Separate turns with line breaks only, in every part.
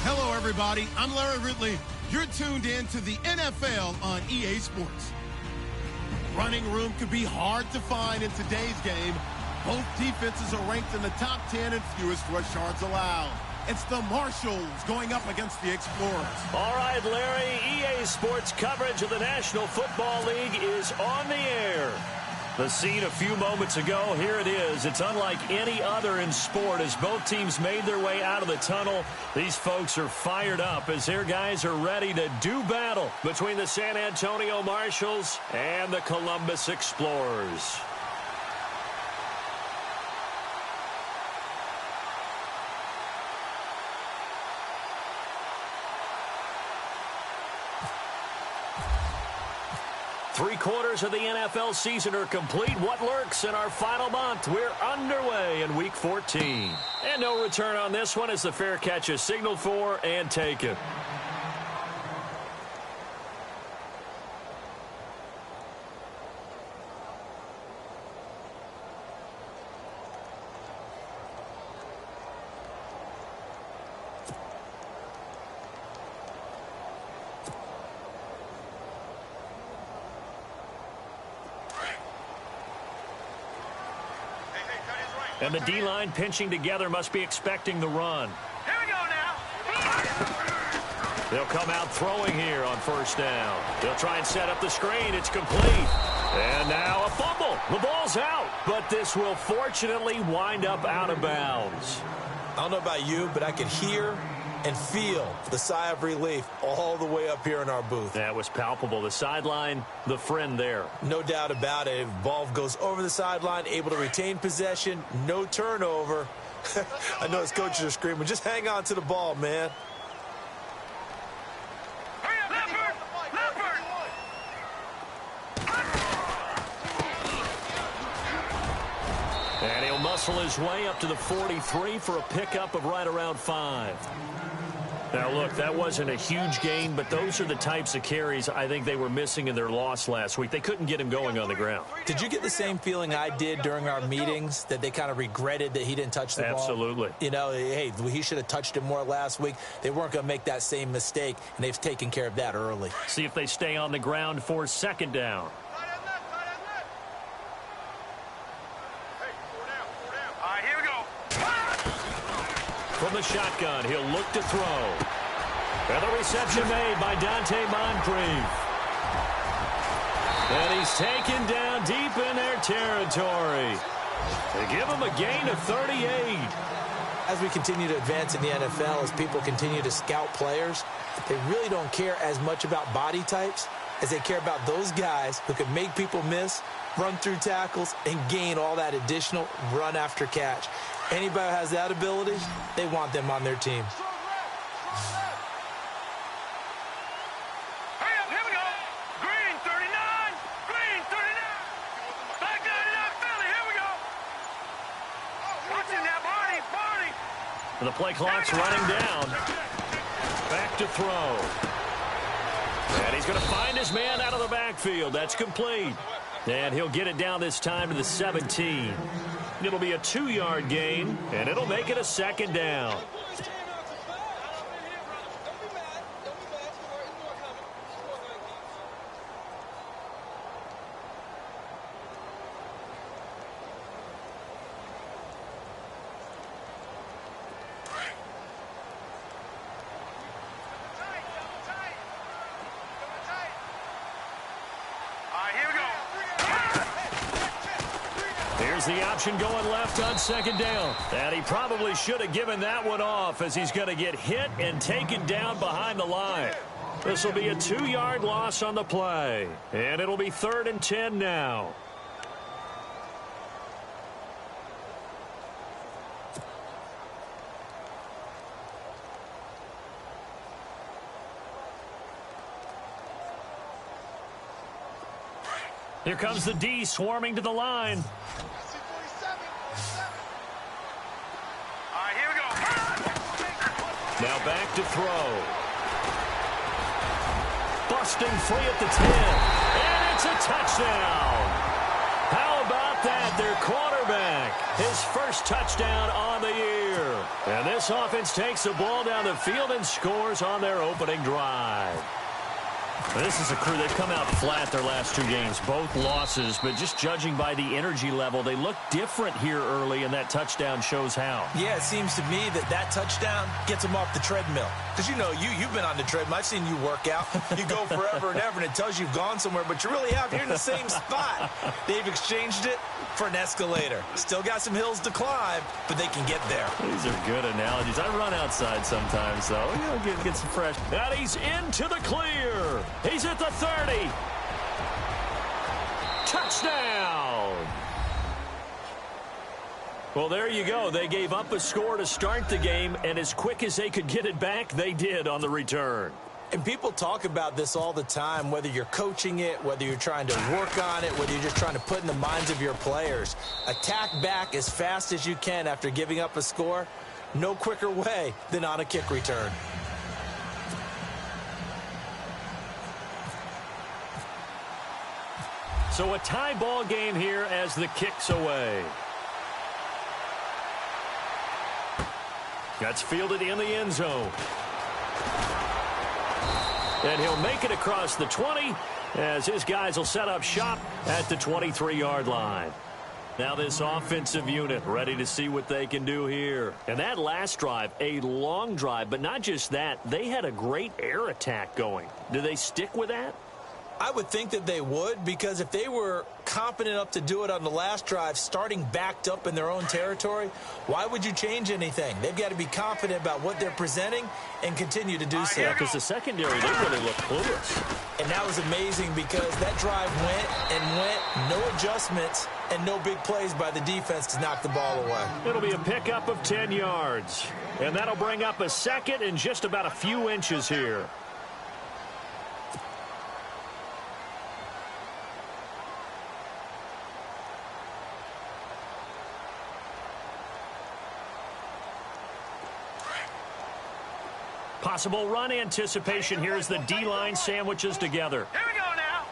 Hello, everybody. I'm Larry Ridley. You're tuned in to the NFL on EA Sports. Running room could be hard to find in today's game. Both defenses are ranked in the top 10 in fewest rush yards allowed. It's the Marshals going up against the Explorers.
All right, Larry, EA Sports coverage of the National Football League is on the air. The scene a few moments ago, here it is. It's unlike any other in sport as both teams made their way out of the tunnel. These folks are fired up as their guys are ready to do battle between the San Antonio Marshals and the Columbus Explorers. Three-quarters of the NFL season are complete. What lurks in our final month? We're underway in Week 14. And no return on this one as the fair catch is signaled for and taken. And the D-line pinching together must be expecting the run.
Here we go now.
They'll come out throwing here on first down. They'll try and set up the screen. It's complete. And now a fumble. The ball's out. But this will fortunately wind up out of bounds.
I don't know about you, but I could hear and feel the sigh of relief all the way up here in our booth.
That was palpable. The sideline, the friend there.
No doubt about it. If ball goes over the sideline, able to retain possession, no turnover. I know his coaches are screaming, just hang on to the ball, man.
And he'll muscle his way up to the 43 for a pickup of right around 5. Now, look, that wasn't a huge gain, but those are the types of carries I think they were missing in their loss last week. They couldn't get him going on the ground.
Did you get the same feeling I did during our meetings, that they kind of regretted that he didn't touch the ball?
Absolutely.
You know, hey, he should have touched it more last week. They weren't going to make that same mistake, and they've taken care of that early.
See if they stay on the ground for second down. From the shotgun, he'll look to throw. And the reception made by Dante Moncrief. And he's taken down deep in their territory. They give him a gain of 38.
As we continue to advance in the NFL, as people continue to scout players, they really don't care as much about body types as they care about those guys who can make people miss, run through tackles, and gain all that additional run after catch. Anybody who has that ability, they want them on their team.
Hurry up, here we go. Green 39, green 39. Back 99, Philly, here we go. Watching that, Barney.
And the play clock's running down. Back to throw. And he's going to find his man out of the backfield. That's complete. And he'll get it down this time to the 17. It'll be a 2-yard gain, and it'll make it a second down. The option going left on second down. And he probably should have given that one off as he's going to get hit and taken down behind the line. This will be a 2-yard loss on the play. And it'll be 3rd and 10 now. Here comes the D swarming to the line. Now back to throw. Busting free at the 10. And it's a touchdown. How about that? Their quarterback. His first touchdown on the year. clear. And this offense takes the ball down the field and scores on their opening drive. This is a crew. They've come out flat their last two games, both losses, but just judging by the energy level, they look different here early, and that touchdown shows how.
Yeah, it seems to me that touchdown gets them off the treadmill. Because, you know, you've been on the treadmill. I've seen you work out. You go forever and ever, and it tells you you've gone somewhere, but you really have. You're in the same spot. They've exchanged it for an escalator. Still got some hills to climb, but they can get there.
These are good analogies. I run outside sometimes, though. You know, get some fresh. And he's into the clear. He's at the 30. Touchdown. Well, there you go. They gave up a score to start the game, and as quick as they could get it back, they did on the return.
And people talk about this all the time, whether you're coaching it, whether you're trying to work on it, whether you're just trying to put in the minds of your players. Attack back as fast as you can after giving up a score. No quicker way than on a kick return.
So a tie ball game here as the kick's away. That's fielded in the end zone. And he'll make it across the 20 as his guys will set up shop at the 23-yard line. Now this offensive unit ready to see what they can do here. And that last drive, a long drive, but not just that, they had a great air attack going. Do they stick with that?
I would think that they would, because if they were confident enough to do it on the last drive, starting backed up in their own territory, why would you change anything? They've got to be confident about what they're presenting and continue to do so.
Because the secondary, they really look clueless.
And that was amazing because that drive went, no adjustments, and no big plays by the defense to knock the ball away.
It'll be a pickup of 10 yards. And that'll bring up a second and just about a few inches here. Possible run anticipation here as the D-line sandwiches together.
Here we go now.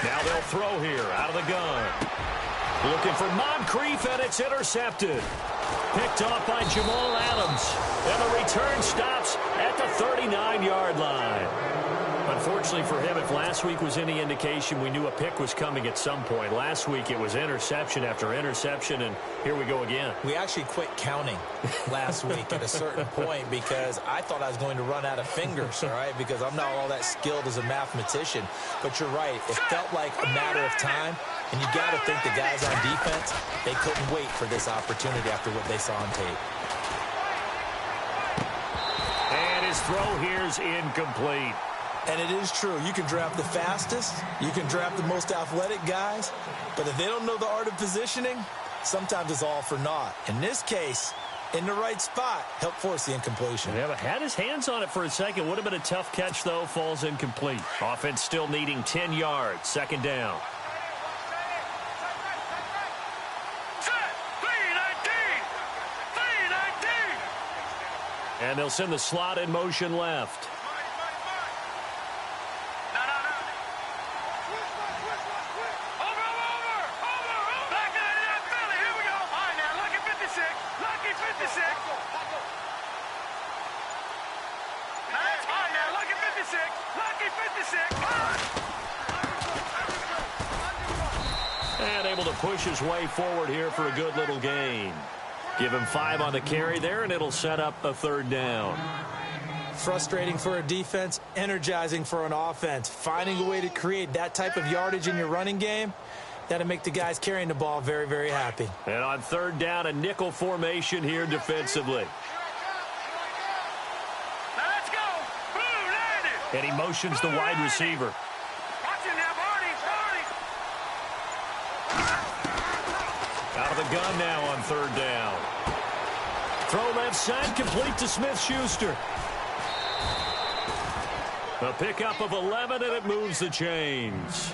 Now they'll throw here out of the gun. Looking for Moncrief, and it's intercepted. Picked off by Jamal Adams. And the return stops at the 39-yard line. Unfortunately for him, if last week was any indication, we knew a pick was coming at some point. Last week it was interception after interception, and here we go again.
We actually quit counting last week at a certain point because I thought I was going to run out of fingers, all right, because I'm not all that skilled as a mathematician. But you're right. It felt like a matter of time, and you got to think the guys on defense, they couldn't wait for this opportunity after what they saw on tape.
And his throw here's incomplete.
And it is true. You can draft the fastest. You can draft the most athletic guys. But if they don't know the art of positioning, sometimes it's all for naught. In this case, in the right spot, helped force the incompletion.
Yeah, but had his hands on it for a second. Would have been a tough catch, though. Falls incomplete. Offense still needing 10 yards. Second down. And they'll send the slot in motion left. And able to push his way forward here for a good little gain. Give him 5 on the carry there, and it'll set up a third down.
Frustrating for a defense, energizing for an offense. Finding a way to create that type of yardage in your running game, that'll make the guys carrying the ball very, very happy.
And on third down, a nickel formation here defensively.
Let's go. Boom, landed.
And he motions the wide receiver.
Watch it now, Barney.
Out of the gun now on third down. Throw left side, complete to Smith-Schuster. A pickup of 11, and it moves the chains.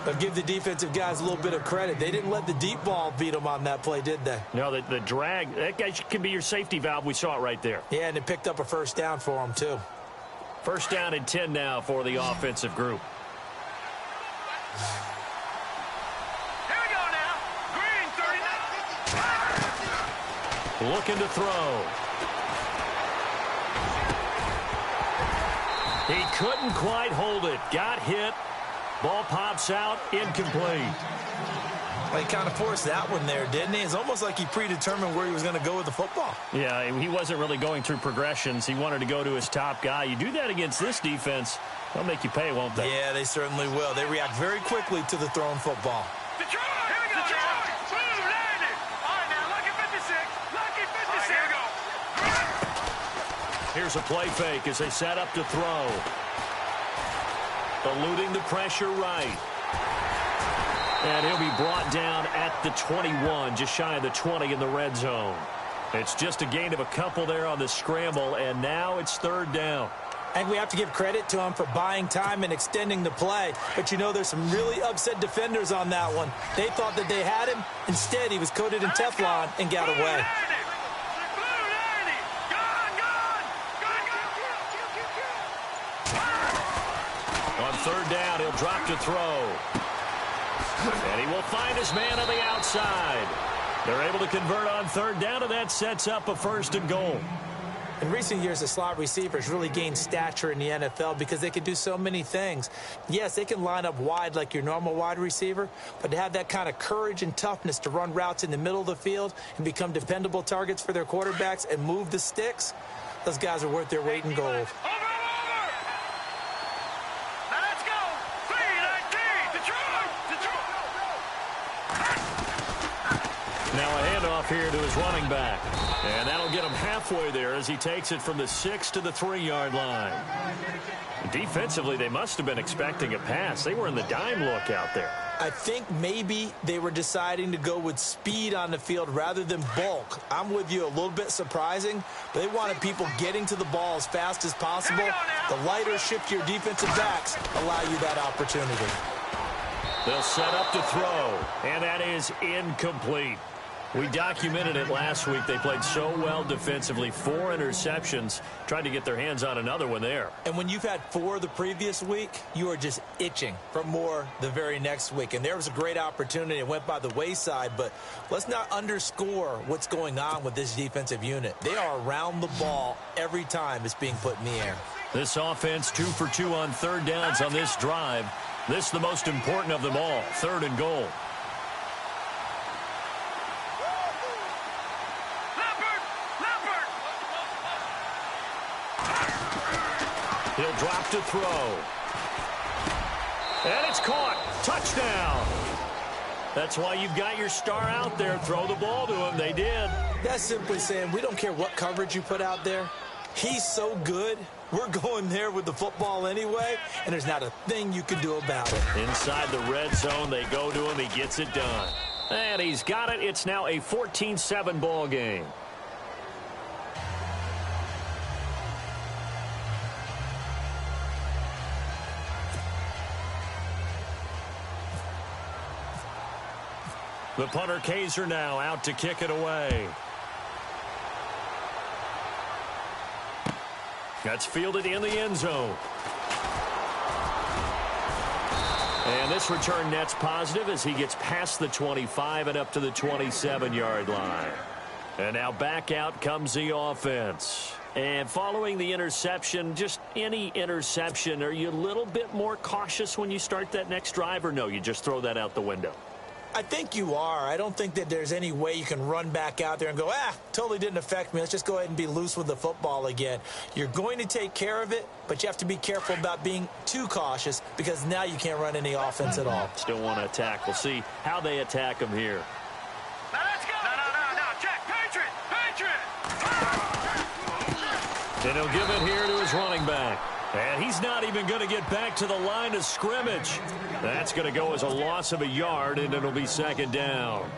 But give the defensive guys a little bit of credit. They didn't let the deep ball beat them on that play, did they?
No, the drag, that guy can be your safety valve. We saw it right there.
Yeah, and it picked up a first down for them, too.
First down and 10 now for the offensive group.
Here we go now. Green, 39.
Looking to throw. He couldn't quite hold it. Got hit. Ball pops out. Incomplete.
Well, he kind of forced that one there, didn't he? It's almost like he predetermined where he was going to go with the football.
Yeah, he wasn't really going through progressions. He wanted to go to his top guy. You do that against this defense, they'll make you pay, won't they?
Yeah, they certainly will. They react very quickly to the thrown football.
Detroit! Here we go, Detroit! Blue, landed! All right, now, lucky 56. Lucky 56. All right, here we go.
Here's a play fake as they set up to throw. Eluding the pressure right. And he'll be brought down at the 21, just shy of the 20 in the red zone. It's just a gain of a couple there on the scramble, and now it's third down.
I think we have to give credit to him for buying time and extending the play. But, you know, there's some really upset defenders on that one. They thought that they had him. Instead, he was coated in Teflon and got away.
On third down, he'll drop to throw. And he will find his man on the outside. They're able to convert on third down, and that sets up a first and goal.
In recent years, the slot receivers really gained stature in the NFL because they can do so many things. Yes, they can line up wide like your normal wide receiver, but to have that kind of courage and toughness to run routes in the middle of the field and become dependable targets for their quarterbacks and move the sticks, those guys are worth their weight in gold.
Now a handoff here to his running back. And that'll get him halfway there as he takes it from the 6 to the 3-yard line. Defensively, they must have been expecting a pass. They were in the dime look out there.
I think maybe they were deciding to go with speed on the field rather than bulk. I'm with you, a little bit surprising, but they wanted people getting to the ball as fast as possible. The lighter, shiftier defensive backs allow you that opportunity.
They'll set up to throw, and that is incomplete. We documented it last week. They played so well defensively. 4 interceptions. Tried to get their hands on another one there.
And when you've had 4 the previous week, you are just itching for more the very next week. And there was a great opportunity. It went by the wayside. But let's not underscore what's going on with this defensive unit. They are around the ball every time it's being put in the air.
This offense 2 for 2 on third downs on this drive. This the most important of them all. 3rd and goal. He'll drop to throw. And it's caught. Touchdown. That's why you've got your star out there. Throw the ball to him. They did.
That's simply saying we don't care what coverage you put out there. He's so good. We're going there with the football anyway, and there's not a thing you can do about it.
Inside the red zone, they go to him. He gets it done. And he's got it. It's now a 14-7 ball game. The punter Kaiser now out to kick it away. That's fielded in the end zone. And this return net's positive as he gets past the 25 and up to the 27-yard line. And now back out comes the offense. And following the interception, just any interception, are you a little bit more cautious when you start that next drive, or no, you just throw that out the window?
I think you are. I don't think that there's any way you can run back out there and go, totally didn't affect me. Let's just go ahead and be loose with the football again. You're going to take care of it, but you have to be careful about being too cautious because now you can't run any offense at all.
Still want to attack. We'll see how they attack him here.
Now let's go. No. Check. Patriot.
And he'll give it here to his running back. And he's not even going to get back to the line of scrimmage. That's going to go as a loss of a yard, and it'll be 2nd down.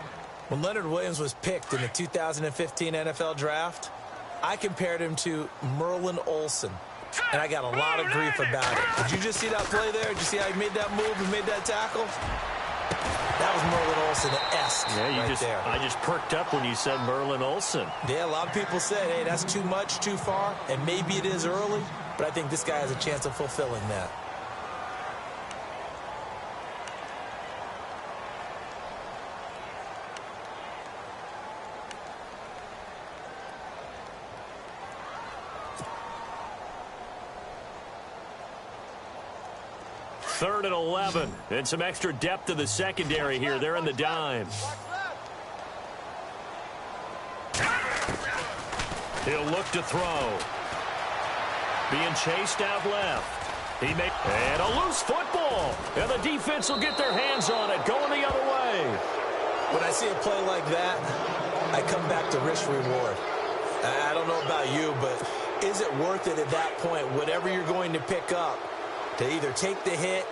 When Leonard Williams was picked in the 2015 NFL Draft, I compared him to Merlin Olsen, and I got a lot of grief about it. Did you just see that play there? Did you see how he made that move and made that tackle? That was Merlin Olsen-esque there.
I just perked up when you said Merlin Olsen.
Yeah, a lot of people said, hey, that's too much, too far, and maybe it is early, but I think this guy has a chance of fulfilling that.
3rd and 11. And some extra depth to the secondary here. They're in the dime. He'll look to throw. Being chased out left. And a loose football. And the defense will get their hands on it, going the other way.
When I see a play like that, I come back to risk-reward. I don't know about you, but is it worth it at that point, whatever you're going to pick up, to either take the hit,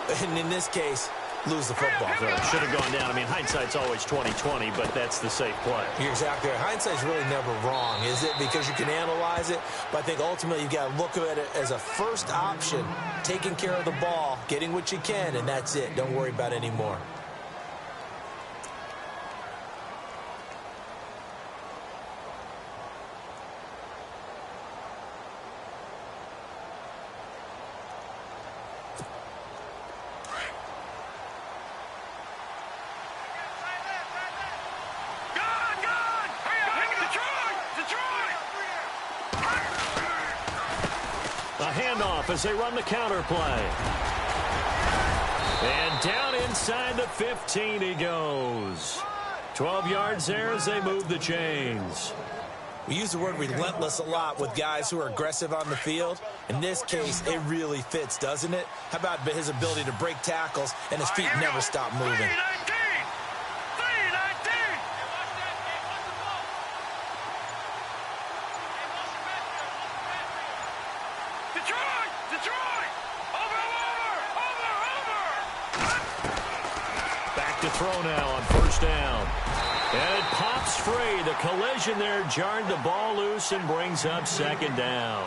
and in this case, lose the football?
So should have gone down. I mean, hindsight's always 20/20, but that's the safe play.
You're exactly right. Hindsight's really never wrong, is it? Because you can analyze it, but I think ultimately you got to look at it as a first option, taking care of the ball, getting what you can, and that's it. Don't worry about any more.
As they run the counter play. And down inside the 15 he goes. 12 yards there as they move the chains.
We use the word relentless a lot with guys who are aggressive on the field. In this case, it really fits, doesn't it? How about his ability to break tackles and his feet never stop moving?
Throw now on 1st down. And it pops free. The collision there jarred the ball loose and brings up 2nd down.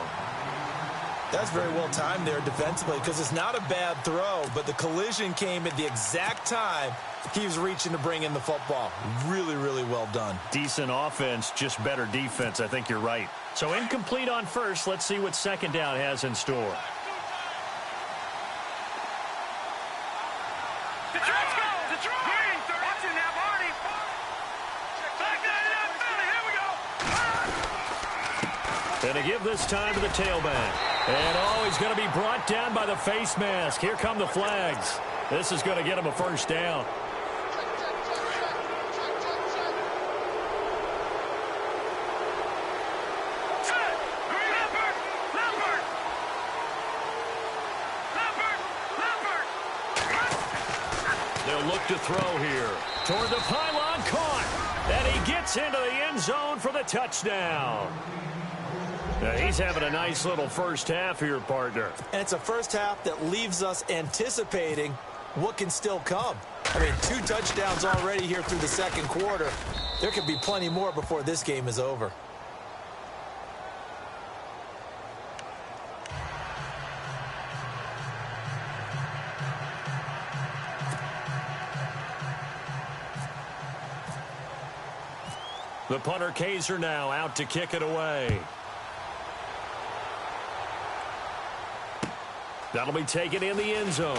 That's very well timed there defensively because it's not a bad throw, but the collision came at the exact time he was reaching to bring in the football. Really, really well done.
Decent offense, just better defense. I think you're right. So incomplete on 1st. Let's see what 2nd down has in store. And to give this time to the tailback. And, oh, he's going to be brought down by the face mask. Here come the flags. This is going to get him a 1st down. They'll look to throw here. Toward the pylon, caught. And he gets into the end zone for the touchdown. Now, he's having a nice little first half here, partner.
And it's a first half that leaves us anticipating what can still come. I mean, 2 touchdowns already here through the 2nd quarter. There could be plenty more before this game is over.
The punter Kaiser now out to kick it away. That'll be taken in the end zone.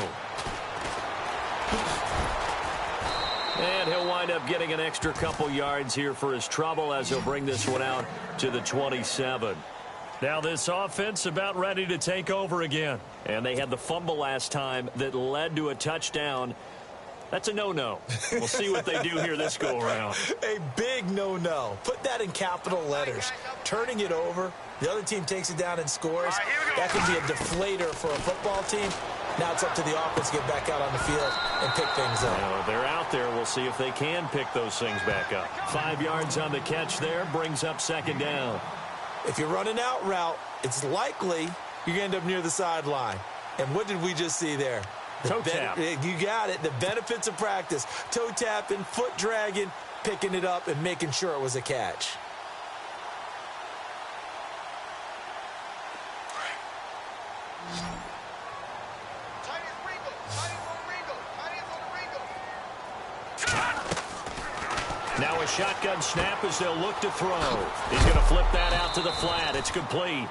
And he'll wind up getting an extra couple yards here for his trouble as he'll bring this one out to the 27. Now this offense about ready to take over again. And they had the fumble last time that led to a touchdown. That's a no-no. We'll see what they do here this go-around.
A big no-no. Put that in capital letters. Turning it over, the other team takes it down and scores. That can be a deflator for a football team. Now it's up to the offense to get back out on the field and pick things up.
Well, they're out there. We'll see if they can pick those things back up. 5 yards on the catch there brings up 2nd down.
If you're running out route, it's likely you're going to end up near the sideline. And what did we just see there?
Toe tap.
You got it. The benefits of practice. Toe tapping, foot dragging, picking it up, and making sure it was a catch.
Now a shotgun snap as they'll look to throw. He's going to flip that out to the flat. It's complete.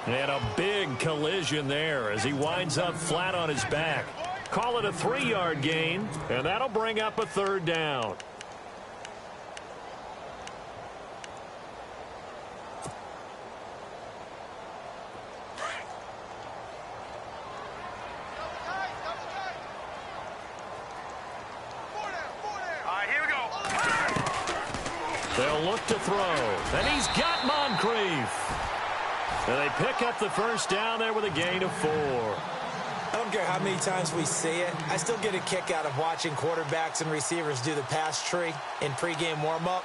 And a big collision there as he winds up flat on his back. Call it a 3-yard gain, and that'll bring up a 3rd down. They'll look to throw. And he's got Moncrief. And they pick up the first down there with a gain of 4.
I don't care how many times we see it. I still get a kick out of watching quarterbacks and receivers do the pass tree in pregame warm-up.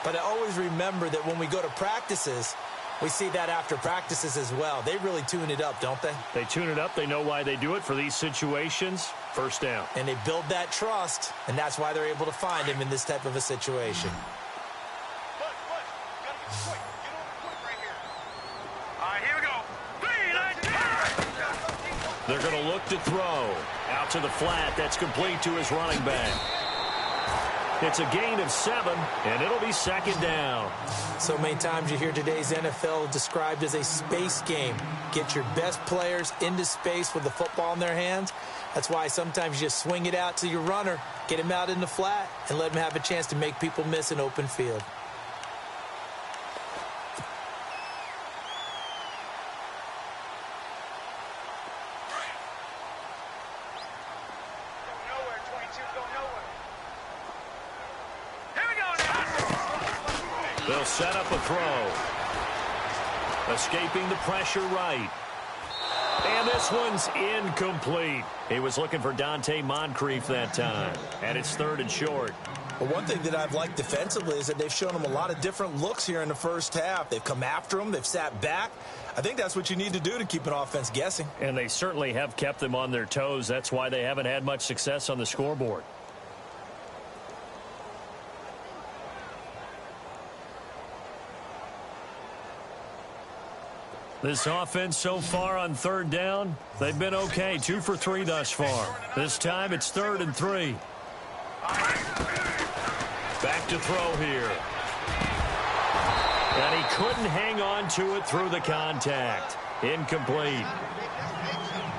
But I always remember that when we go to practices, we see that after practices as well. They really tune it up, don't they?
They tune it up. They know why they do it for these situations. First down.
And they build that trust, and that's why they're able to find him in this type of a situation.
They're going to look to throw. Out to the flat. That's complete to his running back. It's a gain of 7, and it'll be second down.
So many times you hear today's NFL described as a space game. Get your best players into space with the football in their hands. That's why sometimes you just swing it out to your runner, get him out in the flat, and let him have a chance to make people miss an open field.
They'll set up a throw. Escaping the pressure right. And this one's incomplete. He was looking for Dante Moncrief that time. And it's 3rd and short.
Well, one thing that I've liked defensively is that they've shown him a lot of different looks here in the first half. They've come after him. They've sat back. I think that's what you need to do to keep an offense guessing.
And they certainly have kept them on their toes. That's why they haven't had much success on the scoreboard. This offense so far on 3rd down, they've been okay. 2 for 3 thus far. This time it's 3rd and 3. Back to throw here. And he couldn't hang on to it through the contact. Incomplete.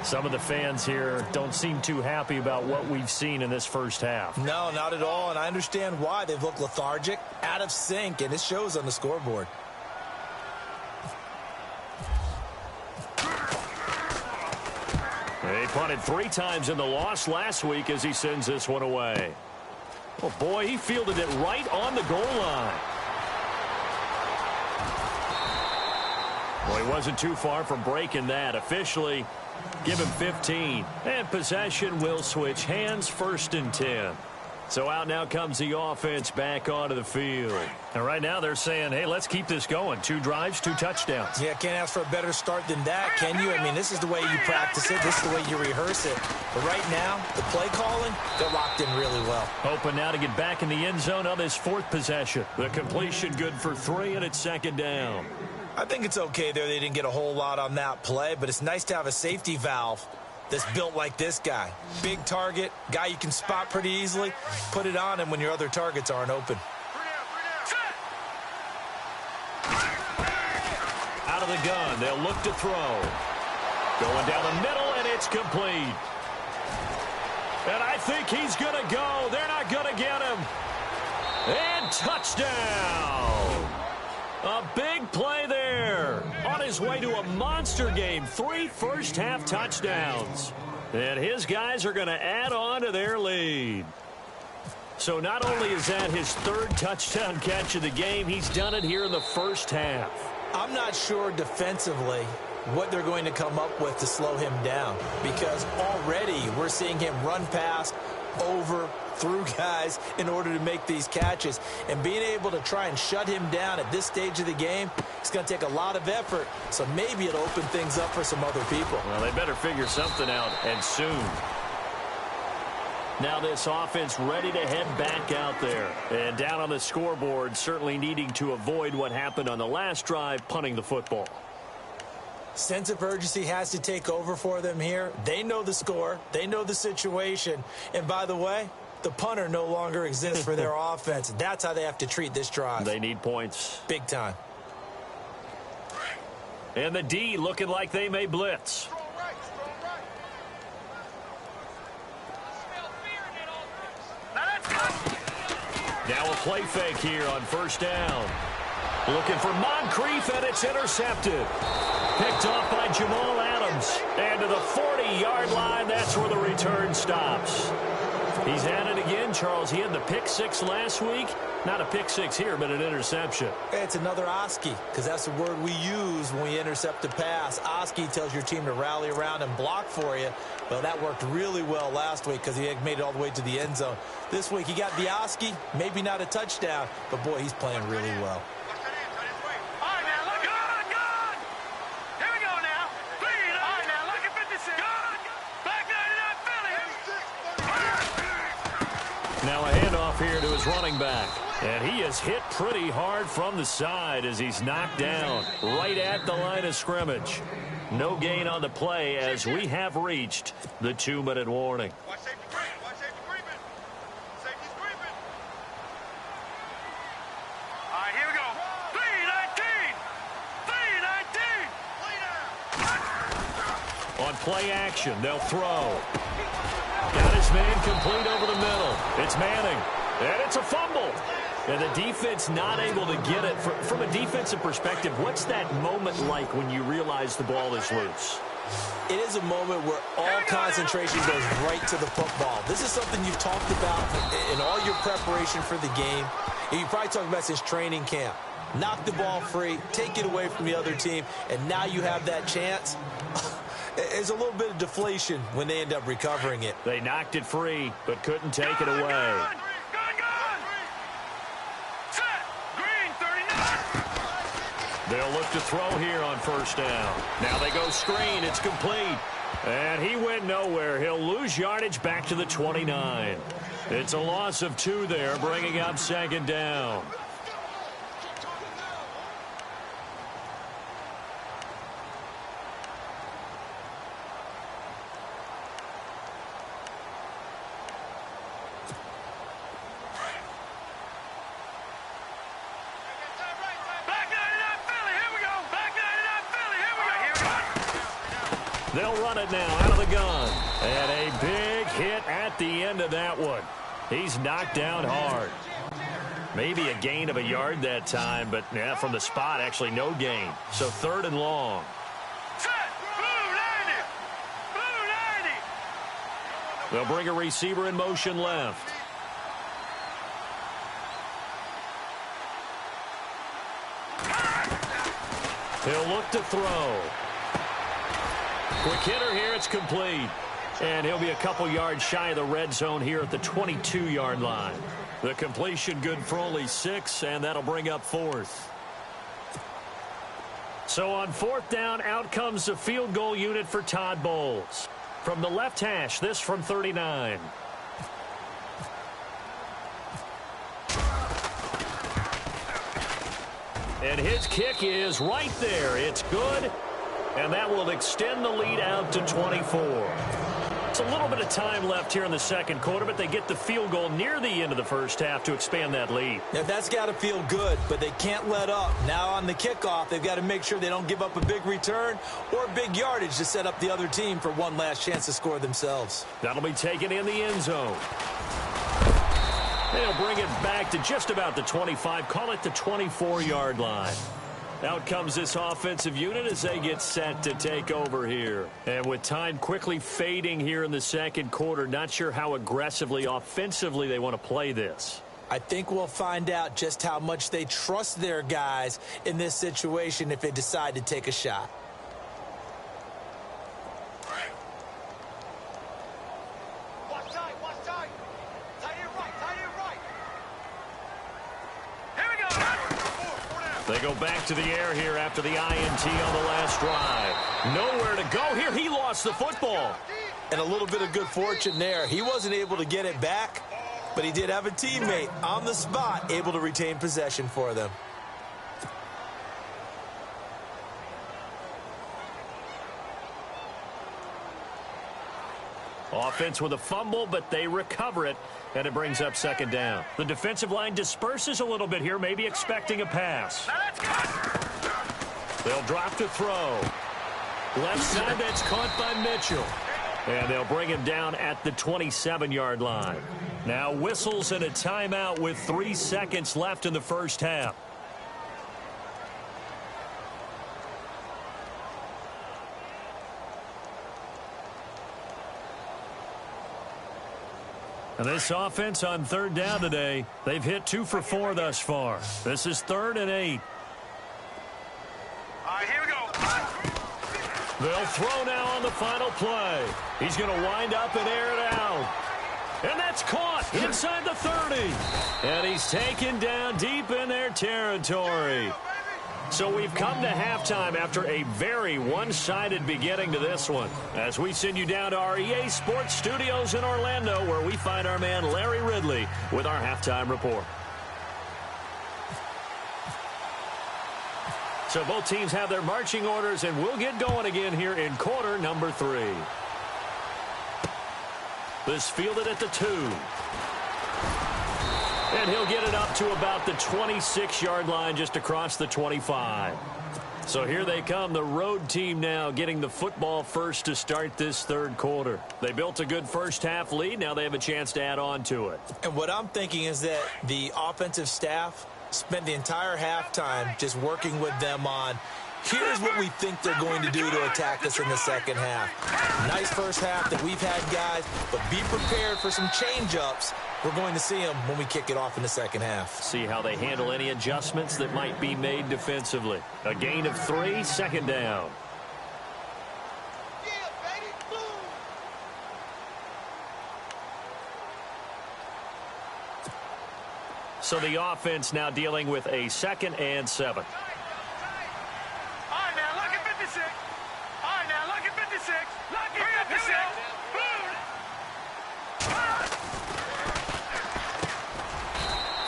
Some of the fans here don't seem too happy about what we've seen in this first half.
No, not at all, and I understand why. They've looked lethargic, out of sync, and it shows on the scoreboard.
They punted 3 times in the loss last week as he sends this one away. Oh, boy, he fielded it right on the goal line. Well, he wasn't too far from breaking that. Officially, give him 15. And possession will switch hands, 1st and 10. So out now comes the offense back onto the field. And right now they're saying, hey, let's keep this going. 2 drives, 2 touchdowns.
Yeah, can't ask for a better start than that, can you? I mean, this is the way you practice it. This is the way you rehearse it. But right now, the play calling, they're locked in really well.
Hoping now to get back in the end zone on this 4th possession. The completion good for 3, and it's 2nd down.
I think it's okay there. They didn't get a whole lot on that play, but it's nice to have a safety valve that's built like this guy. Big target, guy you can spot pretty easily. Put it on him when your other targets aren't open.
Out of the gun, they'll look to throw. Going down the middle, and it's complete. And I think he's going to go. They're not going to get him. And touchdown. A big play there. On his way to a monster game. 3 first-half touchdowns. And his guys are going to add on to their lead. So not only is that his 3rd touchdown catch of the game, he's done it here in the first half.
I'm not sure defensively what they're going to come up with to slow him down, because already we're seeing him run past, over, through guys in order to make these catches. And being able to try and shut him down at this stage of the game, it's going to take a lot of effort. So maybe it'll open things up for some other people.
Well, they better figure something out, and soon. Now this offense ready to head back out there. And down on the scoreboard, certainly needing to avoid what happened on the last drive, punting the football.
Sense of urgency has to take over for them here. They know the score. They know the situation. And by the way, the punter no longer exists for their offense. That's how they have to treat this drive.
They need points.
Big time.
And the D looking like they may blitz. Now a play fake here on 1st down. Looking for Moncrief, and it's intercepted. Picked off by Jamal Adams. And to the 40-yard line, that's where the return stops. He's at it again, Charles. He had the pick six last week. Not a pick six here, but an interception.
It's another Oski, because that's the word we use when we intercept a pass. Oski tells your team to rally around and block for you. Well, that worked really well last week because he had made it all the way to the end zone. This week he got the Oski, maybe not a touchdown, but boy, he's playing really well.
Now a handoff here to his running back. And he is hit pretty hard from the side as he's knocked down right at the line of scrimmage. No gain on the play as we have reached the 2-minute warning.
Watch safety creeping. Watch safety creeping. Safety's creeping. All right, here we go. 3-19. 3-19.
On play action, they'll throw. Got his man complete over the middle. It's Manning, and it's a fumble. And the defense not able to get it. From a defensive perspective, what's that moment like when you realize the ball is loose?
It is a moment where all concentration goes right to the football. This is something you've talked about in all your preparation for the game. And you probably talked about since training camp. Knock the ball free, take it away from the other team, and now you have that chance. There's a little bit of deflation when they end up recovering it.
They knocked it free, but couldn't take it away. They'll look to throw here on first down. Now they go screen. It's complete. And he went nowhere. He'll lose yardage back to the 29. It's a loss of 2 there, bringing up second down. They'll run it now out of the gun. And a big hit at the end of that one. He's knocked down hard. Maybe a gain of a yard that time, but yeah, from the spot, actually no gain. So 3rd and long. They'll bring a receiver in motion left. He'll look to throw. Quick hitter here, it's complete. And he'll be a couple yards shy of the red zone here at the 22-yard line. The completion good for only 6, and that'll bring up 4th. So on 4th down, out comes the field goal unit for Todd Bowles. From the left hash, this from 39. And his kick is right there. It's good. And that will extend the lead out to 24. It's a little bit of time left here in the second quarter, but they get the field goal near the end of the first half to expand that lead.
Yeah, that's got to feel good, but they can't let up. Now on the kickoff, they've got to make sure they don't give up a big return or big yardage to set up the other team for one last chance to score themselves.
That'll be taken in the end zone. They'll bring it back to just about the 25, call it the 24-yard line. Out comes this offensive unit as they get set to take over here. And with time quickly fading here in the second quarter, not sure how aggressively, offensively they want to play this.
I think we'll find out just how much they trust their guys in this situation if they decide to take a shot.
They go back to the air here after the INT on the last drive. Nowhere to go here. He lost the football.
And a little bit of good fortune there. He wasn't able to get it back, but he did have a teammate on the spot able to retain possession for them.
Offense with a fumble, but they recover it, and it brings up second down. The defensive line disperses a little bit here, maybe expecting a pass. They'll drop to throw. Left side, that's caught by Mitchell. And they'll bring him down at the 27-yard line. Now whistles and a timeout with 3 seconds left in the first half. And this offense on third down today, they've hit 2 for 4 thus far. This is 3rd and 8.
All right, here we go.
They'll throw now on the final play. He's going to wind up and air it out. And that's caught inside the 30. And he's taken down deep in their territory. So we've come to halftime after a very one-sided beginning to this one. As we send you down to our EA Sports Studios in Orlando, where we find our man Larry Ridley with our halftime report. So both teams have their marching orders, and we'll get going again here in quarter number 3. This fielded at the 2. And he'll get it up to about the 26-yard line, just across the 25. So here they come, the road team now getting the football first to start this third quarter. They built a good first-half lead. Now they have a chance to add on to it.
And what I'm thinking is that the offensive staff spent the entire halftime just working with them on, here's what we think they're going to do to attack us in the second half. Nice first half that we've had, guys, but be prepared for some change-ups. We're going to see them when we kick it off in the second half.
See how they handle any adjustments that might be made defensively. A gain of 3, 2nd down. So the offense now dealing with a 2nd and 7.
All right, now, look at 56. All right, now, look at 56. Look at 56.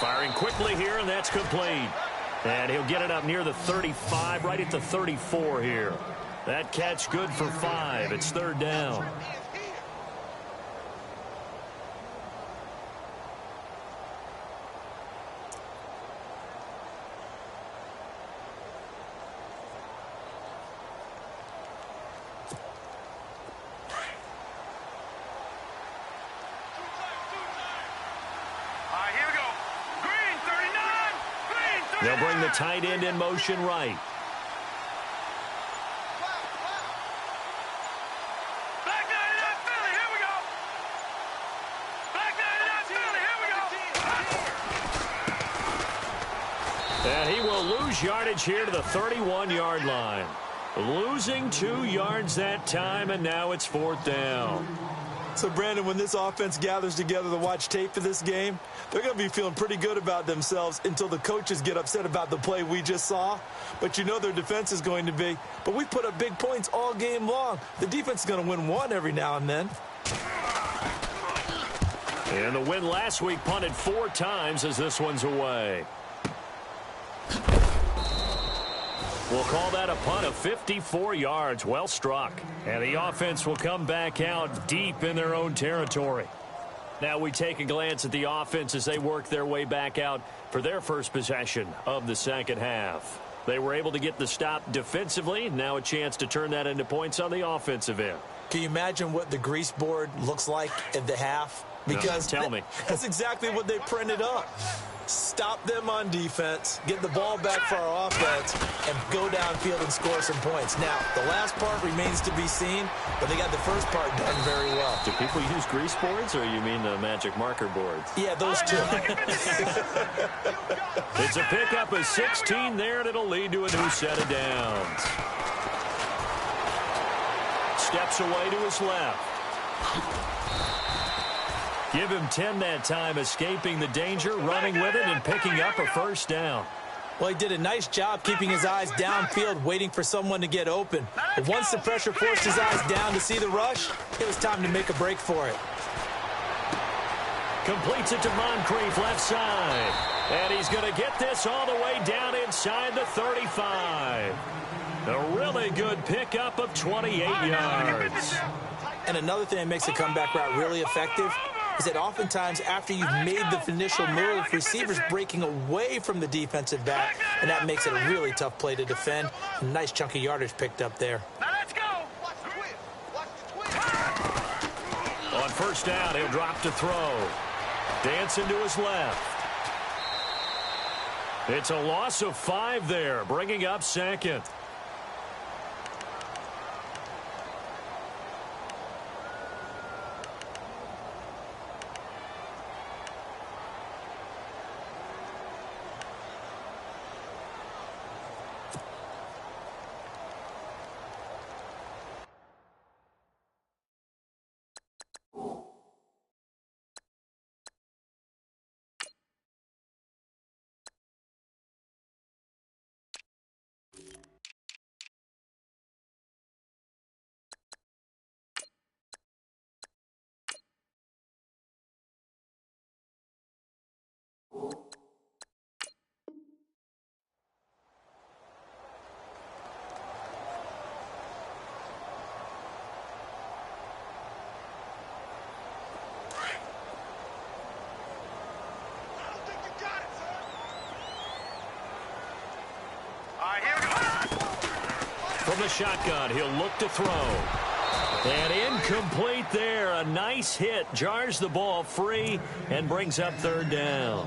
Firing quickly here, and that's complete. And he'll get it up near the 35, right at the 34 here. That catch good for 5. It's 3rd down. They'll bring the tight end in motion right.
Back 99 Philly, here we go. Back 99 Philly, here we go.
And he will lose yardage here to the 31-yard line. Losing 2 yards that time, and now it's 4th down.
So, Brandon, when this offense gathers together to watch tape for this game, they're going to be feeling pretty good about themselves until the coaches get upset about the play we just saw. But you know their defense is going to be. But we put up big points all game long. The defense is going to win one every now and then.
And the win last week punted 4 times as this one's away. We'll call that a punt of 54 yards. Well struck. And the offense will come back out deep in their own territory. Now we take a glance at the offense as they work their way back out for their first possession of the second half. They were able to get the stop defensively. Now a chance to turn that into points on the offensive end.
Can you imagine what the grease board looks like at the half? Because
tell me.
That's exactly what they printed up. Stop them on defense, get the ball back for our offense, and go downfield and score some points. Now, the last part remains to be seen, but they got the first part done very well.
Do people use grease boards, or you mean the magic marker boards?
Yeah, those two.
It's a pickup of 16 there, and it'll lead to a new set of downs. Steps away to his left. Give him 10 that time, escaping the danger, running with it, and picking up a first down.
Well, he did a nice job keeping his eyes downfield, waiting for someone to get open. But once the pressure forced his eyes down to see the rush, it was time to make a break for it.
Completes it to Moncrief, left side. And he's going to get this all the way down inside the 35. A really good pickup of 28 yards.
And another thing that makes the comeback route really effective is that oftentimes after you've made the initial move, receivers breaking away from the defensive back, and that makes it a really tough play to defend. A nice chunk of yardage picked up there.
Now let's go.
On first down, he'll drop to throw. Dancing to his left. It's a loss of 5 there, bringing up second. From the shotgun, he'll look to throw. And incomplete there. A nice hit. Jars the ball free and brings up third down.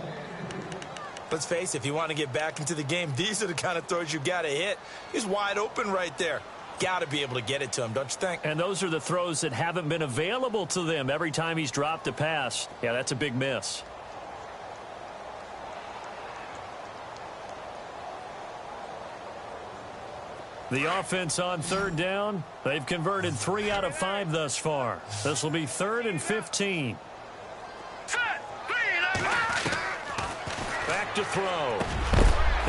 Let's face it, if you want to get back into the game, these are the kind of throws you got to hit. He's wide open right there. Got to be able to get it to him, don't you think?
And those are the throws that haven't been available to them every time he's dropped a pass. Yeah, that's a big miss. The offense on third down. They've converted 3 out of 5 thus far. This will be 3rd and 15. Back to throw.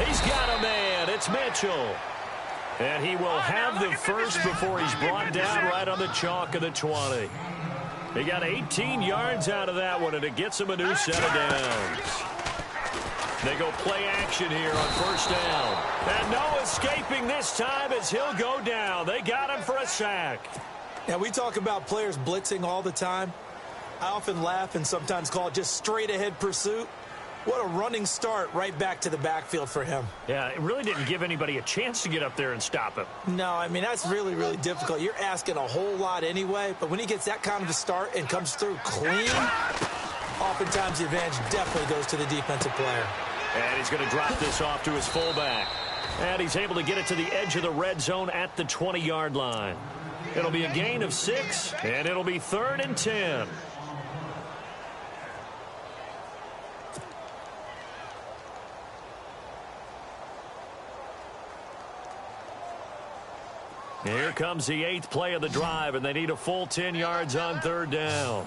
He's got a man. It's Mitchell. And he will have the first before he's brought down right on the chalk of the 20. He got 18 yards out of that one, and it gets him a new set of downs. They go play action here on first down. And no escaping this time as he'll go down. They got him for a sack.
Now, we talk about players blitzing all the time. I often laugh and sometimes call it just straight-ahead pursuit. What a running start right back to the backfield for him.
Yeah, it really didn't give anybody a chance to get up there and stop him.
No, I mean, that's really, really difficult. You're asking a whole lot anyway, but when he gets that kind of a start and comes through clean, oftentimes the advantage definitely goes to the defensive player.
And he's going to drop this off to his fullback. And he's able to get it to the edge of the red zone at the 20-yard line. It'll be a gain of 6, and it'll be 3rd and 10. Here comes the 8th play of the drive, and they need a full 10 yards on third down.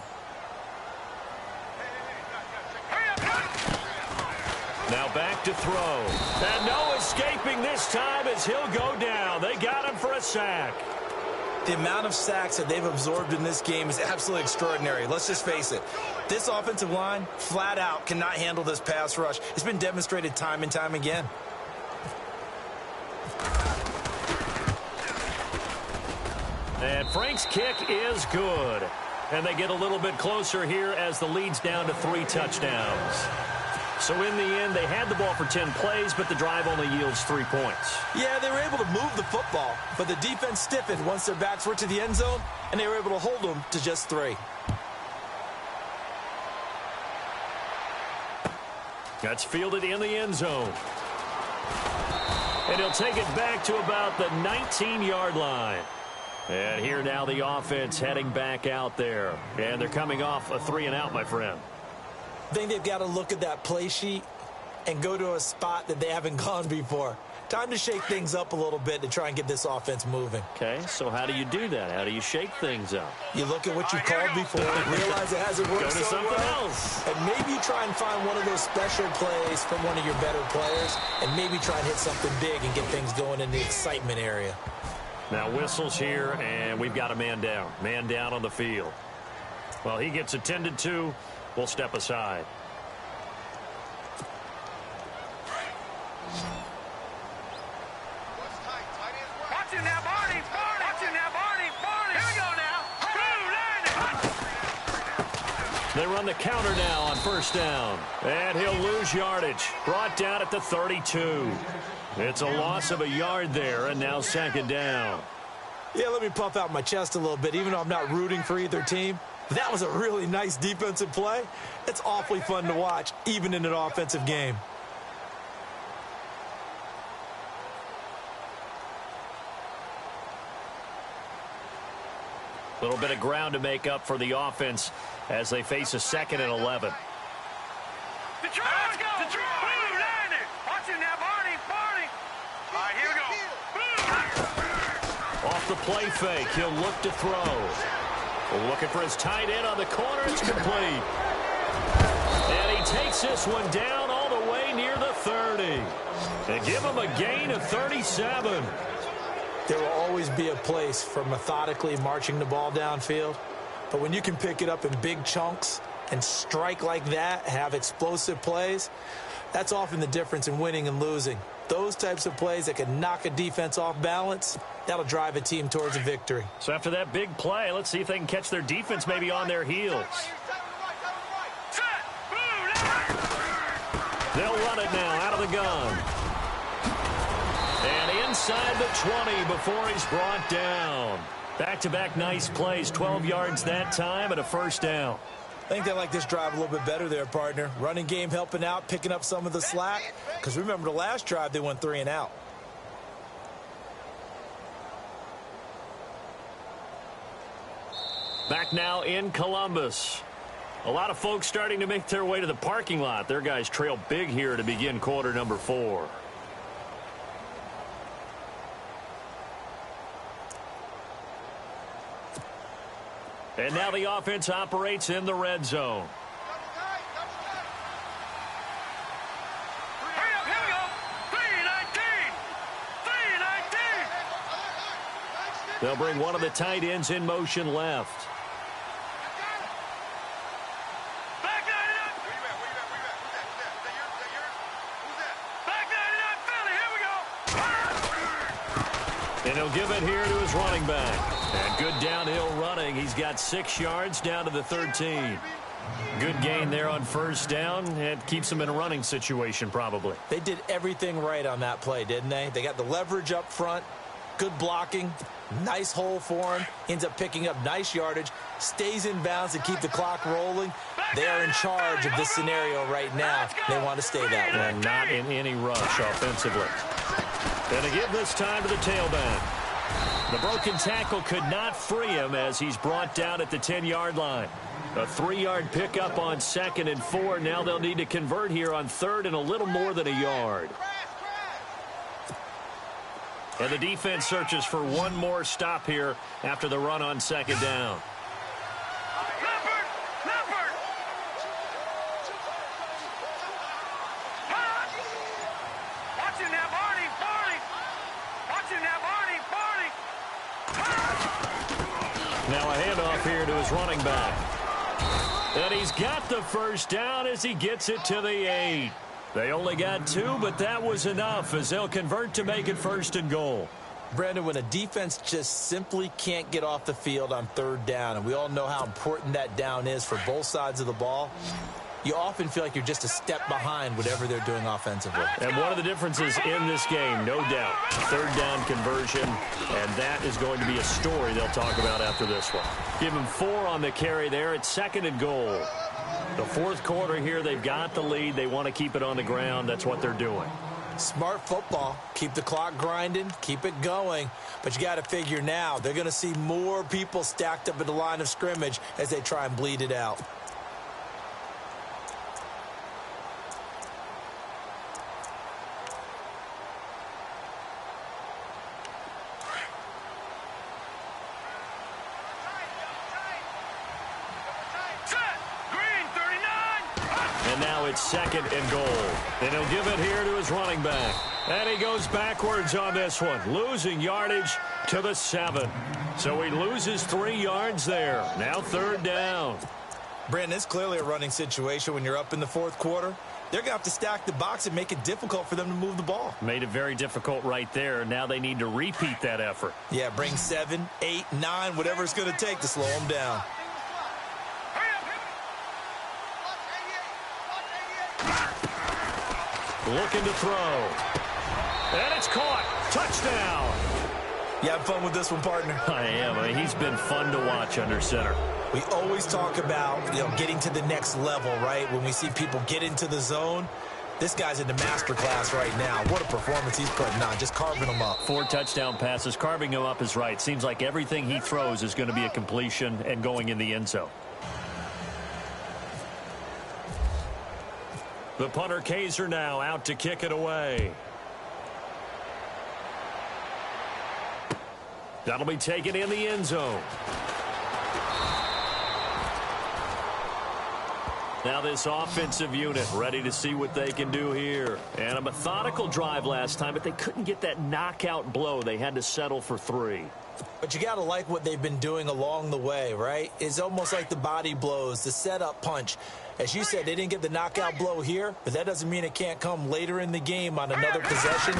Now back to throw. And no escaping this time as he'll go down. They got him for a sack.
The amount of sacks that they've absorbed in this game is absolutely extraordinary. Let's just face it. This offensive line, flat out, cannot handle this pass rush. It's been demonstrated time and time again.
And Frank's kick is good. And they get a little bit closer here as the lead's down to 3 touchdowns. So in the end, they had the ball for 10 plays, but the drive only yields 3 points.
Yeah, they were able to move the football, but the defense stiffened once their backs were to the end zone, and they were able to hold them to just 3.
That's fielded in the end zone. And he'll take it back to about the 19-yard line. And here now the offense heading back out there. And they're coming off a 3-and-out, my friend.
I think they've got to look at that play sheet and go to a spot that they haven't gone before. Time to shake things up a little bit to try and get this offense moving.
Okay, so how do you do that? How do you shake things up?
You look at what you called before, realize it hasn't worked
Go to
so
something
well,
else.
and maybe try and find one of those special plays from one of your better players, and maybe try and hit something big and get things going in the excitement area.
Now whistles here, and we've got a man down. Man down on the field. Well, he gets attended to. We'll step aside.
Watch him now, Barney. Watch him now, Barney. Here we go now.
They run the counter now on first down. And he'll lose yardage. Brought down at the 32. It's a loss of a yard there, and now 2nd down.
Yeah, let me puff out my chest a little bit, even though I'm not rooting for either team. That was a really nice defensive play. It's awfully fun to watch, even in an offensive game.
A little bit of ground to make up for the offense as they face a 2nd and 11.
Detroit, let's go. Detroit. Blue line it. Watch him now, Barney. All right, here we go.
Off the play fake, he'll look to throw. Looking for his tight end on the corner. It's complete. And he takes this one down all the way near the 30. They give him a gain of 37.
There will always be a place for methodically marching the ball downfield. But when you can pick it up in big chunks and strike like that, have explosive plays, that's often the difference in winning and losing. Those types of plays that can knock a defense off balance, that'll drive a team towards a victory.
So after that big play, let's see if they can catch their defense maybe on their heels. They'll run it now out of the gun. And inside the 20 before he's brought down. Back-to-back nice plays, 12 yards that time and a first down.
I think they like this drive a little bit better there, partner. Running game helping out, picking up some of the slack. Because remember, the last drive, they went 3 and out.
Back now in Columbus. A lot of folks starting to make their way to the parking lot. Their guys trail big here to begin quarter number 4. And now the offense operates in the red zone.
Here we go. 3-19. 3-19.
They'll bring one of the tight ends in motion left.
Back 99. Back 99 Philly. Here we go.
And he'll give it here to his running back. And good downhill running. He's got 6 yards down to the 13. Good gain there on first down. It keeps him in a running situation probably.
They did everything right on that play, didn't they? They got the leverage up front, good blocking, nice hole for him, ends up picking up nice yardage, stays in bounds to keep the clock rolling. They are in charge of this scenario right now. They want to stay that way.
And not in any rush offensively. And to give this time to the tailback. The broken tackle could not free him as he's brought down at the 10-yard line. A 3-yard pickup on 2nd and 4. Now they'll need to convert here on 3rd and a little more than a yard. And the defense searches for one more stop here after the run on 2nd down. Now a handoff here to his running back. And he's got the first down as he gets it to the 8. They only got 2, but that was enough as they'll convert to make it 1st and goal.
Brandon, when a defense just simply can't get off the field on 3rd down, and we all know how important that down is for both sides of the ball, you often feel like you're just a step behind whatever they're doing offensively.
And one of the differences in this game, no doubt, 3rd down conversion, and that is going to be a story they'll talk about after this one. Give him 4 on the carry there at 2nd and goal. The 4th quarter here, they've got the lead. They want to keep it on the ground. That's what they're doing.
Smart football. Keep the clock grinding. Keep it going. But you got to figure now, they're going to see more people stacked up at the line of scrimmage as they try and bleed it out.
It's 2nd and goal. And he'll give it here to his running back. And he goes backwards on this one, losing yardage to the 7. So he loses 3 yards there. Now 3rd down.
Brandon, it's clearly a running situation when you're up in the 4th quarter. They're going to have to stack the box and make it difficult for them to move the ball.
Made it very difficult right there. Now they need to repeat that effort.
Yeah, bring 7, 8, 9, whatever it's going to take to slow them down.
Looking to throw. And it's caught. Touchdown.
You having fun with this one, partner?
I am. I mean, he's been fun to watch under center.
We always talk about, getting to the next level, right? When we see people get into the zone, this guy's in the master class right now. What a performance he's putting on, just carving them up.
4 touchdown passes. Carving him up is right. Seems like everything he throws is going to be a completion and going in the end zone. The punter Kaiser now out to kick it away. That'll be taken in the end zone. Now this offensive unit ready to see what they can do here. And a methodical drive last time, but they couldn't get that knockout blow. They had to settle for 3.
But you got to like what they've been doing along the way, right? It's almost like the body blows, the setup punch. As you said, they didn't get the knockout blow here, but that doesn't mean it can't come later in the game on another possession.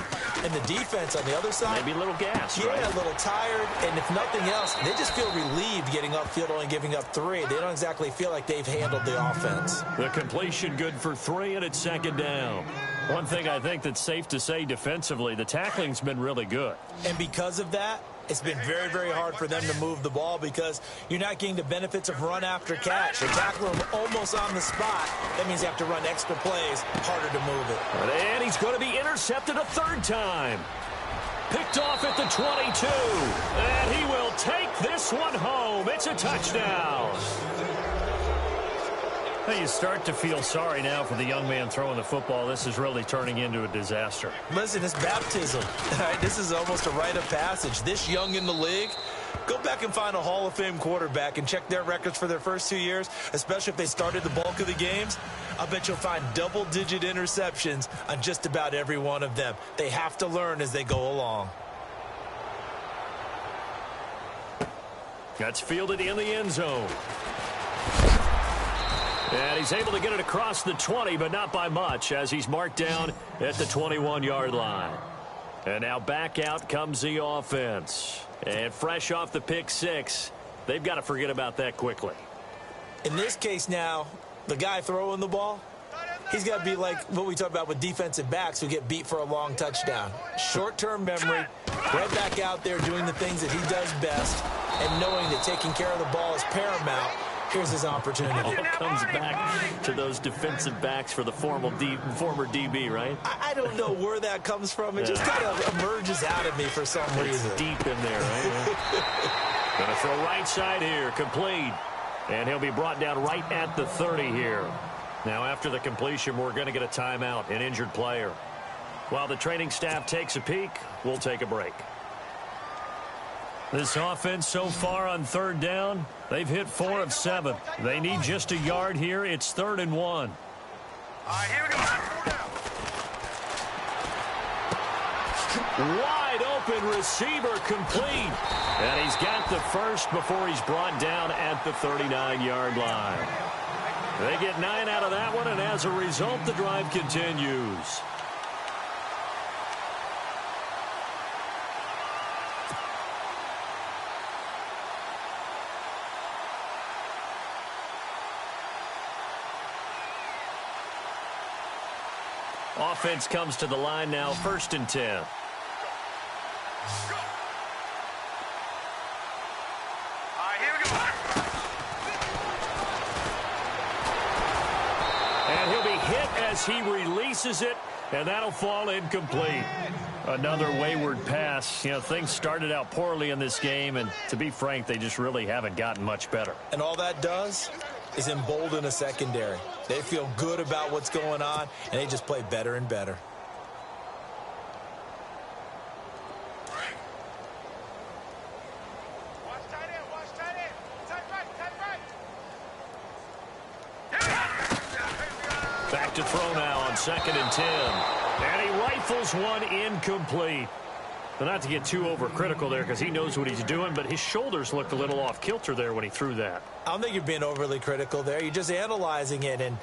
And the defense on the other side,
maybe a little gas,
yeah,
right?
A little tired. And if nothing else, they just feel relieved getting upfield, only giving up 3. They don't exactly feel like they've handled the offense.
The completion good for 3, and it's second down. One thing I think that's safe to say defensively, the tackling's been really good.
And because of that, it's been very, very hard for them to move the ball because you're not getting the benefits of run after catch. They tackle him almost on the spot. That means you have to run extra plays, harder to move it.
And he's going to be intercepted a 3rd time. Picked off at the 22. And he will take this one home. It's a touchdown. Well, you start to feel sorry now for the young man throwing the football. This is really turning into a disaster.
Listen, it's baptism. All right, this is almost a rite of passage. This young in the league, go back and find a Hall of Fame quarterback and check their records for their first 2 years, especially if they started the bulk of the games. I bet you'll find double-digit interceptions on just about every one of them. They have to learn as they go along.
That's fielded in the end zone. And he's able to get it across the 20, but not by much, as he's marked down at the 21-yard line. And now back out comes the offense. And fresh off the pick 6, they've got to forget about that quickly.
In this case now, the guy throwing the ball, he's got to be like what we talk about with defensive backs who get beat for a long touchdown. Short-term memory, right back out there doing the things that he does best, and knowing that taking care of the ball is paramount. Here's his opportunity.
It all comes back to those defensive backs for the former DB, right?
I don't know where that comes from. It just kind of emerges out of me for some reason.
It's deep in there, right? Going to throw right side here, complete. And he'll be brought down right at the 30 here. Now, after the completion, we're going to get a timeout, an injured player. While the training staff takes a peek, we'll take a break. This offense so far on 3rd down, they've hit 4 of 7. They need just a yard here. It's 3rd and 1.
All right, here we go.
Wide open receiver complete. And he's got the first before he's brought down at the 39-yard line. They get 9 out of that one, and as a result, the drive continues. Offense comes to the line now, 1st and 10.
All right, here we go.
And he'll be hit as he releases it, and that'll fall incomplete. Another wayward pass. You know, things started out poorly in this game, and to be frank, they just really haven't gotten much better.
And all that does is embolden a secondary. They feel good about what's going on, and they just play better and better.
Watch tight end, watch tight end. Tight right.
Back to throw now on 2nd and 10. And he rifles one incomplete. But not to get too overcritical there because he knows what he's doing, but his shoulders looked a little off kilter there when he threw that.
I don't think you're being overly critical there. You're just analyzing it, and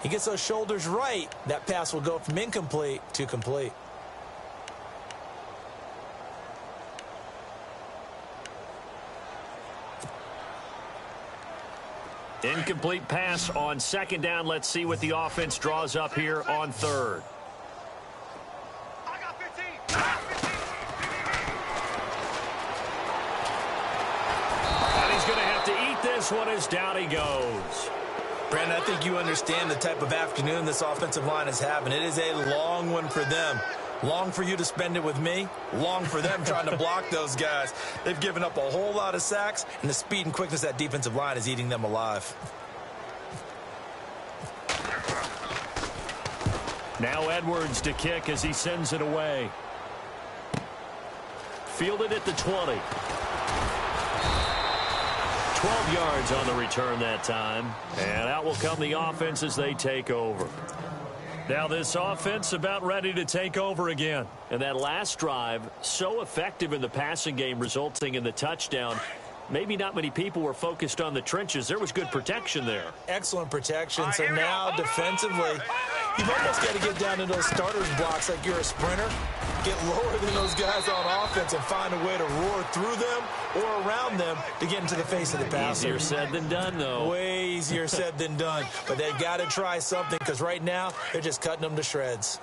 he gets those shoulders right. That pass will go from incomplete to complete.
Incomplete pass on 2nd down. Let's see what the offense draws up here on 3rd.
I got 15. I got 15.
And he's going to have to eat this one as down he goes.
Brandon, I think you understand the type of afternoon this offensive line is having. It is a long one for them. Long for you to spend it with me. Long for them trying to block those guys. They've given up a whole lot of sacks, and the speed and quickness of that defensive line is eating them alive.
Now Edwards to kick as he sends it away. Fielded at the 20. 12 yards on the return that time. And out will come the offense as they take over. Now this offense about ready to take over again. And that last drive, so effective in the passing game, resulting in the touchdown. Maybe not many people were focused on the trenches. There was good protection there.
Excellent protection. So now defensively, you've almost got to get down to those starters blocks like you're a sprinter. Get lower than those guys on offense and find a way to roar through them or around them to get into the face of the passer.
Easier said than done, though.
Way easier said than done. But they've got to try something because right now they're just cutting them to shreds.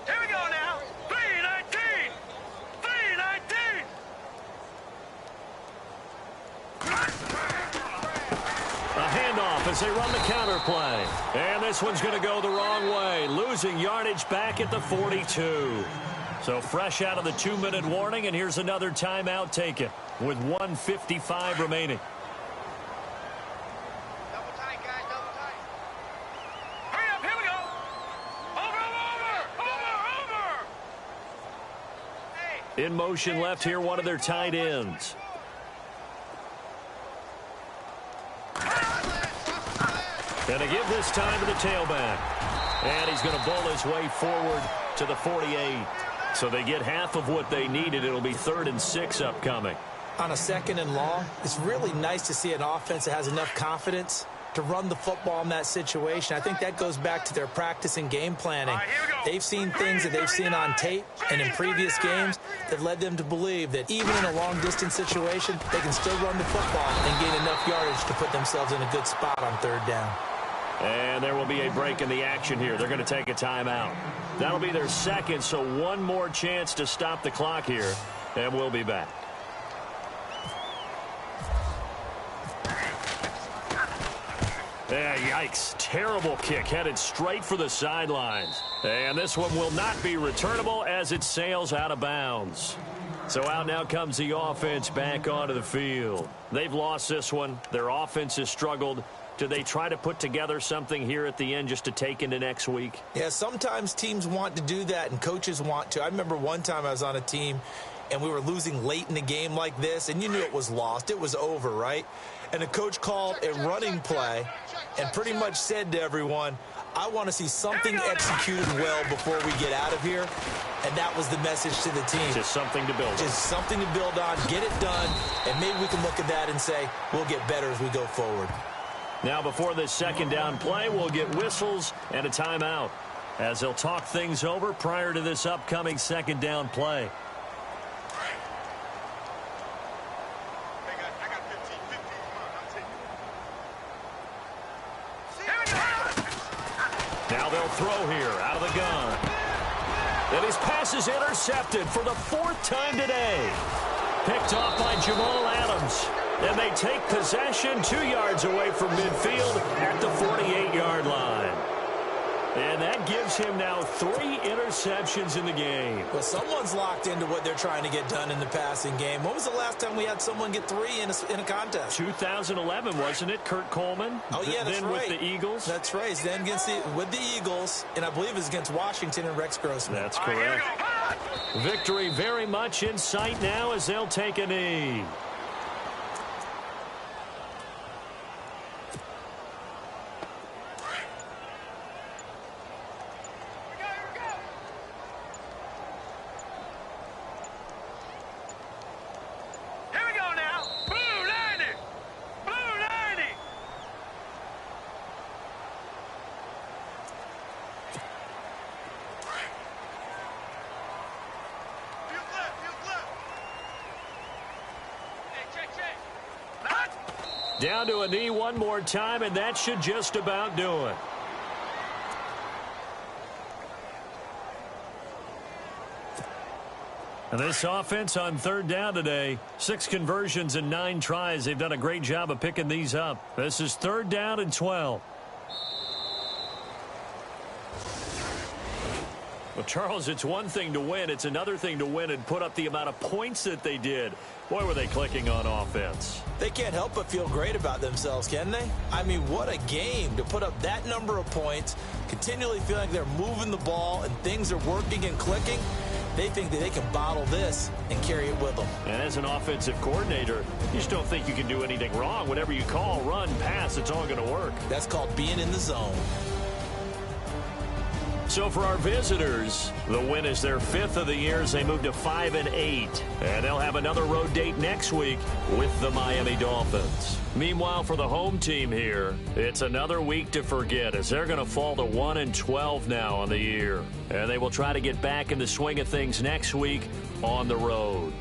Here we go now. 3-19. 3-19.
A handoff as they run the counter play. And this one's going to go the wrong way, losing yardage back at the 42. So fresh out of the 2-minute warning, and here's another timeout taken with 1:55 remaining.
Double tight, guys, double tight. Hurry up, here we go. Over. Hey.
In motion left here, one of their tight ends. And they give this time to the tailback. And he's going to bowl his way forward to the 48. So they get half of what they needed. It'll be 3rd and 6 upcoming.
On a 2nd and long, it's really nice to see an offense that has enough confidence to run the football in that situation. I think that goes back to their practice and game planning. They've seen things that they've seen on tape and in previous games that led them to believe that even in a long-distance situation, they can still run the football and gain enough yardage to put themselves in a good spot on 3rd down.
And there will be a break in the action here. They're going to take a timeout. That'll be their 2nd, so one more chance to stop the clock here, and we'll be back. Yeah, yikes. Terrible kick headed straight for the sidelines. And this one will not be returnable as it sails out of bounds. So out now comes the offense back onto the field. They've lost this one. Their offense has struggled. Do they try to put together something here at the end just to take into next week?
Yeah, sometimes teams want to do that and coaches want to. I remember one time I was on a team and we were losing late in the game like this, and you knew it was lost. It was over, right? And the coach called a running play and pretty much said to everyone, I want to see something executed well before we get out of here. And that was the message to the team.
Just something to build on.
Just something to build on, get it done, and maybe we can look at that and say, we'll get better as we go forward.
Now before this 2nd down play, we'll get whistles and a timeout as they'll talk things over prior to this upcoming 2nd down play. Now they'll throw here out of the gun. And his pass is intercepted for the 4th time today. Picked off by Jamal Adams. And they take possession 2 yards away from midfield at the 48-yard line. And that gives him now 3 interceptions in the game.
Well, someone's locked into what they're trying to get done in the passing game. When was the last time we had someone get 3 in a contest?
2011, wasn't it? Kurt Coleman?
Oh, yeah, that's
then
right.
With the Eagles?
That's right. Then with the Eagles, and I believe it was against Washington and Rex Grossman.
That's correct. Victory very much in sight now as they'll take a knee. Down to a knee one more time, and that should just about do it. And this offense on 3rd down today, 6 conversions and 9 tries. They've done a great job of picking these up. This is 3rd down and 12. Well, Charles, it's one thing to win. It's another thing to win and put up the amount of points that they did. Boy, were they clicking on offense.
They can't help but feel great about themselves, can they? I mean, what a game to put up that number of points, continually feeling like they're moving the ball and things are working and clicking. They think that they can bottle this and carry it with them.
And as an offensive coordinator, you just don't think you can do anything wrong. Whatever you call, run, pass, it's all going to work.
That's called being in the zone.
So for our visitors, the win is their 5th of the year as they move to 5-8. And they'll have another road date next week with the Miami Dolphins. Meanwhile, for the home team here, it's another week to forget as they're going to fall to 1-12 now on the year. And they will try to get back in the swing of things next week on the road.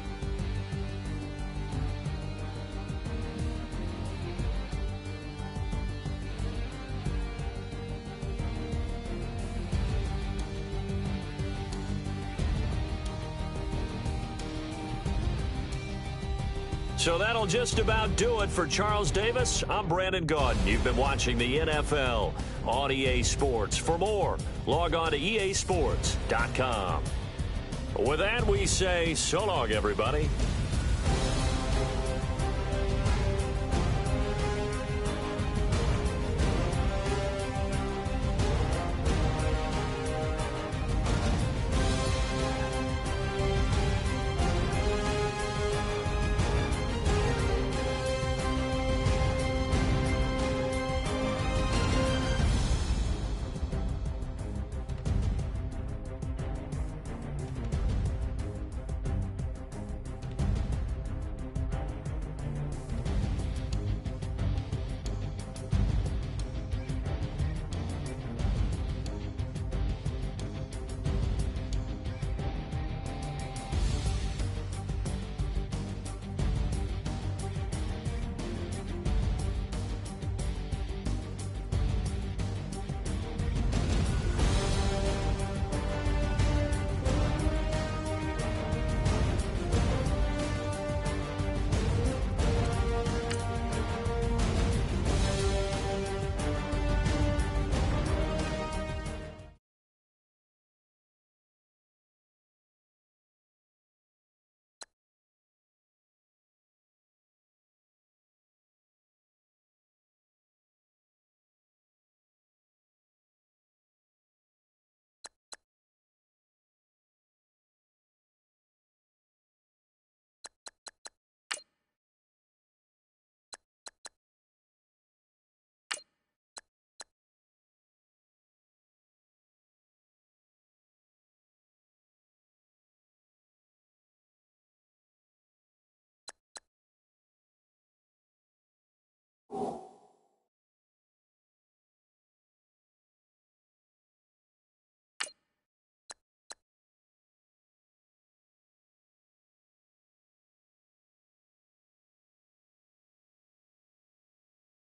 So that'll just about do it for Charles Davis. I'm Brandon Gaudin. You've been watching the NFL on EA Sports. For more, log on to easports.com. With that, we say so long, everybody.